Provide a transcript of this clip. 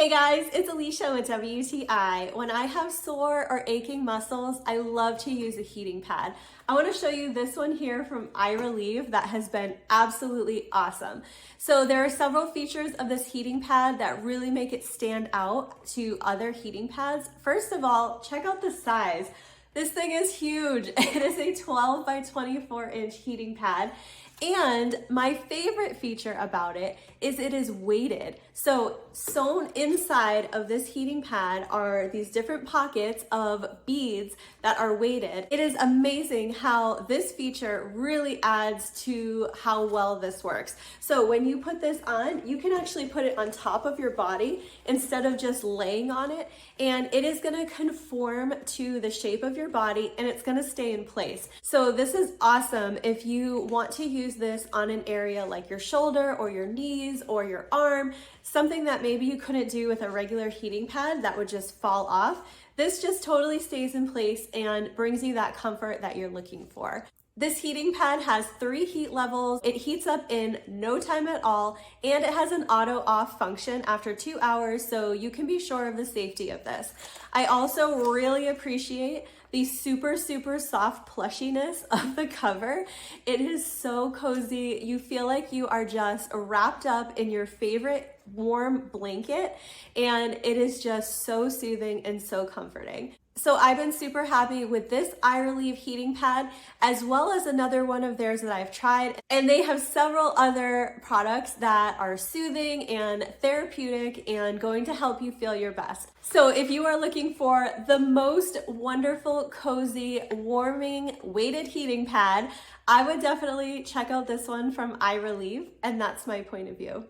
Hey guys, it's Alicia with WTI. When I have sore or aching muscles, I love to use a heating pad. I want to show you this one here from iReliev that has been absolutely awesome. So there are several features of this heating pad that really make it stand out to other heating pads. First of all, check out the size. This thing is huge. It is a 12 by 24 inch heating pad. And my favorite feature about it is it is weighted. So sewn inside of this heating pad are these different pockets of beads that are weighted. It is amazing how this feature really adds to how well this works. So when you put this on, you can actually put it on top of your body instead of just laying on it. And it is gonna conform to the shape of your body and it's gonna stay in place. So this is awesome if you want to use this on an area like your shoulder or your knees or your arm, something that maybe you couldn't do with a regular heating pad that would just fall off. This just totally stays in place and brings you that comfort that you're looking for. This heating pad has 3 heat levels. It heats up in no time at all, and it has an auto off function after 2 hours, so you can be sure of the safety of this. I also really appreciate the super soft plushiness of the cover. It is so cozy. You feel like you are just wrapped up in your favorite warm blanket, and it is just so soothing and so comforting. So I've been super happy with this iReliev heating pad, as well as another one of theirs that I've tried. And they have several other products that are soothing and therapeutic and going to help you feel your best. So if you are looking for the most wonderful, cozy, warming, weighted heating pad, I would definitely check out this one from iReliev, and that's my point of view.